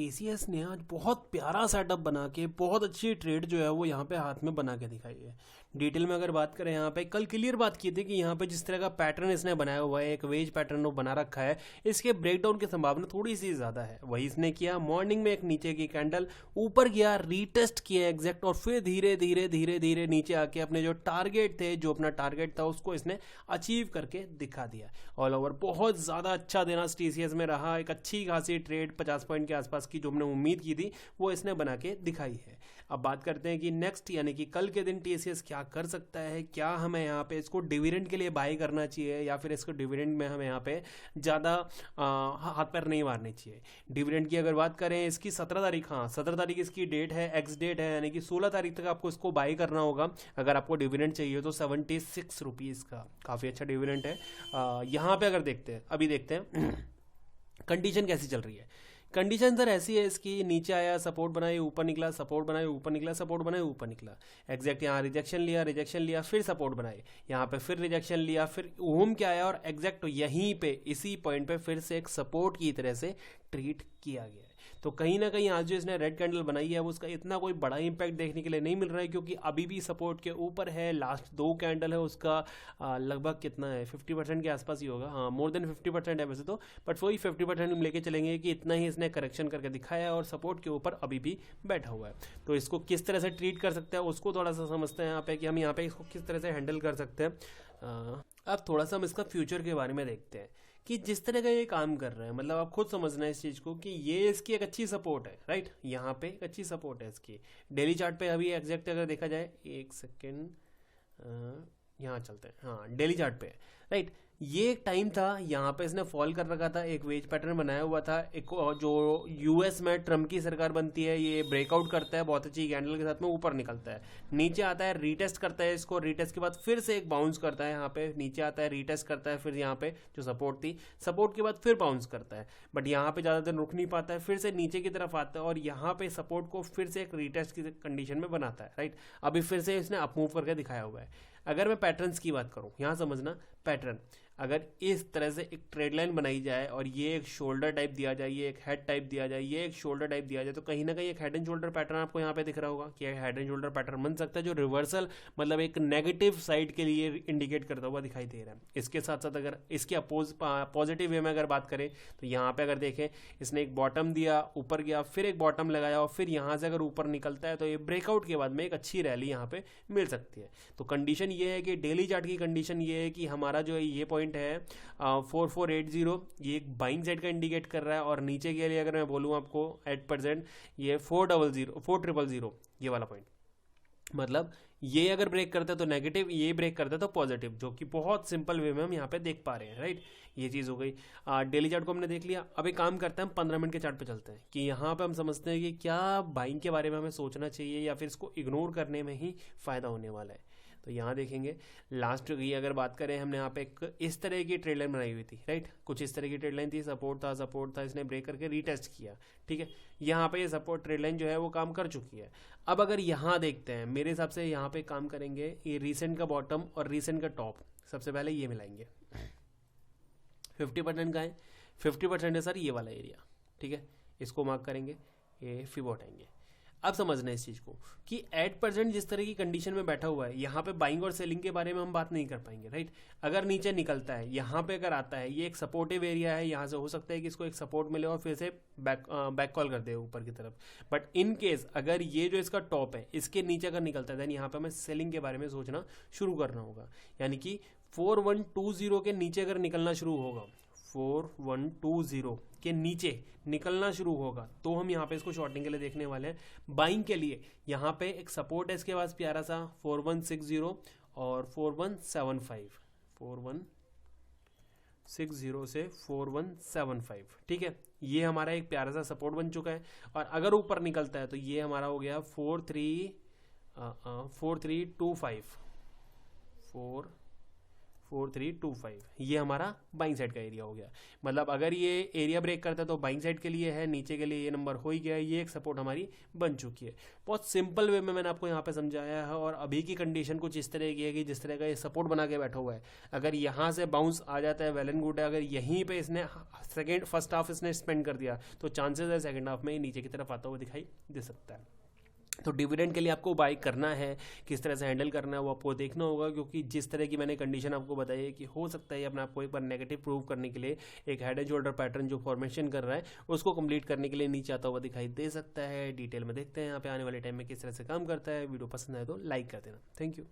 TCS ने आज बहुत प्यारा सेटअप बना के बहुत अच्छी ट्रेड जो है वो यहाँ पे हाथ में बना के दिखाई है। डिटेल में अगर बात करें, यहाँ पे कल क्लियर बात की थी कि यहाँ पे जिस तरह का पैटर्न इसने बनाया हुआ है, एक वेज पैटर्न वो बना रखा है, इसके ब्रेकडाउन की संभावना थोड़ी सी ज़्यादा है। वही इसने किया, मॉर्निंग में एक नीचे की कैंडल ऊपर गया, रीटेस्ट किया एग्जैक्ट, और फिर धीरे धीरे धीरे धीरे नीचे आके अपने जो टारगेट थे, जो अपना टारगेट था उसको इसने अचीव करके दिखा दिया। ऑल ओवर बहुत ज़्यादा अच्छा दिन आज टीसीएस में रहा। एक अच्छी खासी ट्रेड 50 पॉइंट के आसपास की जो हमने उम्मीद की थी वो इसने बना के दिखाई है। अब बात करते हैं कि नेक्स्ट यानी कि कल के दिन टीसीएस क्या कर सकता है। क्या हमें यहाँ पे इसको डिविडेंड के लिए बाई करना चाहिए या फिर इसको डिविडेंड में हमें यहाँ पे ज़्यादा हाथ पैर नहीं मारनी चाहिए। डिविडेंड की अगर बात करें, इसकी 17 तारीख, हाँ 17 तारीख इसकी डेट है, एक्स डेट है, यानी कि 16 तारीख तक आपको इसको बाई करना होगा। अगर आपको डिविडेंड चाहिए तो 76 रुपीज़ का काफ़ी अच्छा डिविडेंड है। यहाँ पे अगर देखते हैं, अभी देखते हैं कंडीशन कैसी चल रही है। कंडीशन सर ऐसी है, इसकी नीचे आया, सपोर्ट बनाए, ऊपर निकला, सपोर्ट बनाए, ऊपर निकला, सपोर्ट बनाए, ऊपर निकला, एग्जैक्ट यहाँ रिजेक्शन लिया, फिर सपोर्ट बनाए, यहाँ पे फिर रिजेक्शन लिया, फिर घूम के आया और एग्जैक्ट यहीं पे इसी पॉइंट पे फिर से एक सपोर्ट की तरह से ट्रीट किया गया है। तो कहीं ना कहीं आज जो इसने रेड कैंडल बनाई है वो उसका इतना कोई बड़ा इंपैक्ट देखने के लिए नहीं मिल रहा है, क्योंकि अभी भी सपोर्ट के ऊपर है। लास्ट 2 कैंडल है उसका लगभग कितना है, 50% के आसपास ही होगा, हाँ मोर देन 50% है वैसे तो, बट वही 50% हम लेके चलेंगे कि इतना ही इसने करेक्शन करके दिखाया है और सपोर्ट के ऊपर अभी भी बैठा हुआ है। तो इसको किस तरह से ट्रीट कर सकते हैं उसको थोड़ा सा समझते हैं यहाँ पे, कि हम यहाँ पे इसको किस तरह से हैंडल कर सकते हैं। अब थोड़ा सा हम इसका फ्यूचर के बारे में देखते हैं कि जिस तरह का ये काम कर रहा है, मतलब आप खुद समझना है इस चीज़ को कि ये इसकी एक अच्छी सपोर्ट है, राइट। यहाँ पे एक अच्छी सपोर्ट है इसकी। डेली चार्ट पे अभी एग्जैक्ट अगर देखा जाए, एक सेकेंड यहाँ चलते हैं, हाँ डेली चार्ट पे, राइट। ये एक टाइम था, यहाँ पे इसने फॉल कर रखा था, एक वेज पैटर्न बनाया हुआ था। एक जो यूएस में ट्रम्प की सरकार बनती है, ये ब्रेकआउट करता है बहुत अच्छी कैंडल के साथ में, ऊपर निकलता है, नीचे आता है, रीटेस्ट करता है इसको, रीटेस्ट के बाद फिर से एक बाउंस करता है, यहाँ पे नीचे आता है, रीटेस्ट करता है, फिर यहाँ पे जो सपोर्ट थी, सपोर्ट के बाद फिर बाउंस करता है, बट यहाँ पे ज़्यादा दिन रुक नहीं पाता है, फिर से नीचे की तरफ आता है और यहाँ पे सपोर्ट को फिर से एक रीटेस्ट की कंडीशन में बनाता है, राइट। अभी फिर से इसने अपमूव करके दिखाया हुआ है। अगर मैं पैटर्न्स की बात करूँ, यहाँ समझना पैटर्न, अगर इस तरह से एक ट्रेड लाइन बनाई जाए और ये एक शोल्डर टाइप दिया जाए, ये एक हेड टाइप दिया जाए, ये एक शोल्डर टाइप दिया जाए, तो कहीं ना कहीं एक हेड एंड शोल्डर पैटर्न आपको यहाँ पे दिख रहा होगा कि हेड एंड शोल्डर पैटर्न बन सकता है, जो रिवर्सल मतलब एक नेगेटिव साइड के लिए इंडिकेट करता हुआ दिखाई दे रहा है। इसके साथ साथ अगर इसके पॉजिटिव वे में अगर बात करें तो यहाँ पे अगर देखें, इसने एक बॉटम दिया, ऊपर गया, फिर एक बॉटम लगाया और फिर यहाँ से अगर ऊपर निकलता है तो ये ब्रेकआउट के बाद में एक अच्छी रैली यहाँ पे मिल सकती है। तो कंडीशन ये है कि डेली चार्ट की कंडीशन ये है कि हमारा जो ये पॉइंट है 4480, ये एक बाइंग साइड का इंडिकेट कर रहा है, और नीचे के लिए अगर मैं बोलूँ आपको एट परसेंट, ये 4000 ये वाला पॉइंट, मतलब ये अगर ब्रेक करता है तो नेगेटिव, ये ब्रेक करता है तो पॉजिटिव, जो कि बहुत सिंपल वे में हम यहाँ पे देख पा रहे हैं, राइट। ये चीज़ हो गई। डेली चार्ट को हमने देख लिया। अब एक काम करते हैं, हम 15 मिनट के चार्ट पे चलते हैं कि यहाँ पे हम समझते हैं कि क्या बाइंग के बारे में हमें सोचना चाहिए या फिर इसको इग्नोर करने में ही फ़ायदा होने वाला है। तो यहाँ देखेंगे, लास्ट की अगर बात करें, हमने यहाँ पे एक इस तरह की ट्रेड लाइन बनाई हुई थी, राइट। कुछ इस तरह की ट्रेड लाइन थी, सपोर्ट था, इसने ब्रेक करके रीटेस्ट किया, ठीक है। यहाँ पे ये सपोर्ट ट्रेड लाइन जो है वो काम कर चुकी है। अब अगर यहाँ देखते हैं, मेरे हिसाब से यहाँ पे काम करेंगे, ये रीसेंट का बॉटम और रीसेंट का टॉप, सबसे पहले ये मिलाएंगे। 50% का है, 50% है सर ये वाला एरिया, ठीक है, इसको मार्क करेंगे, ये फिबो उठाएंगे। अब समझना है इस चीज़ को कि 8% जिस तरह की कंडीशन में बैठा हुआ है, यहाँ पे बाइंग और सेलिंग के बारे में हम बात नहीं कर पाएंगे, राइट। अगर नीचे निकलता है, यहाँ पे अगर आता है, ये एक सपोर्टिव एरिया है, यहाँ से हो सकता है कि इसको एक सपोर्ट मिले और फिर से बैक कॉल कर दे ऊपर की तरफ। बट इन केस अगर ये जो इसका टॉप है, इसके नीचे अगर निकलता है, देन यहाँ पे हमें सेलिंग के बारे में सोचना शुरू करना होगा, यानी कि 4120 के नीचे अगर निकलना शुरू होगा, 4120 के नीचे निकलना शुरू होगा, तो हम यहाँ पे इसको शॉर्टिंग के लिए देखने वाले हैं। बाइंग के लिए यहाँ पे एक सपोर्ट है इसके पास प्यारा सा 4160 और 4175, 4160 से 4175, ठीक है। ये हमारा एक प्यारा सा सपोर्ट बन चुका है, और अगर ऊपर निकलता है तो ये हमारा हो गया 4325, 4325, ये हमारा बाइंग साइड का एरिया हो गया। मतलब अगर ये एरिया ब्रेक करता है तो बाइंग साइड के लिए है, नीचे के लिए ये नंबर हो ही गया है, ये एक सपोर्ट हमारी बन चुकी है। बहुत सिंपल वे में मैंने आपको यहाँ पे समझाया है। और अभी की कंडीशन कुछ इस तरह की है कि जिस तरह का ये सपोर्ट बना के बैठा हुआ है, अगर यहाँ से बाउंस आ जाता है वेल एंड गुड है। अगर यहीं पे इसने फर्स्ट हाफ इसने स्पेंड कर दिया तो चांसेस है सेकंड हाफ में नीचे की तरफ आता हुआ दिखाई दे सकता है। तो डिविडेंड के लिए आपको बाई करना है, किस तरह से हैंडल करना है वो आपको देखना होगा, क्योंकि जिस तरह की मैंने कंडीशन आपको बताई है कि हो सकता है अपने आपको एक बार नेगेटिव प्रूव करने के लिए एक हेड एंड शोल्डर पैटर्न जो फॉर्मेशन कर रहा है उसको कंप्लीट करने के लिए नीचे आता हुआ दिखाई दे सकता है। डिटेल में देखते हैं यहाँ पे आने वाले टाइम में किस तरह से काम करता है। वीडियो पसंद आए तो लाइक कर देना। Thank you.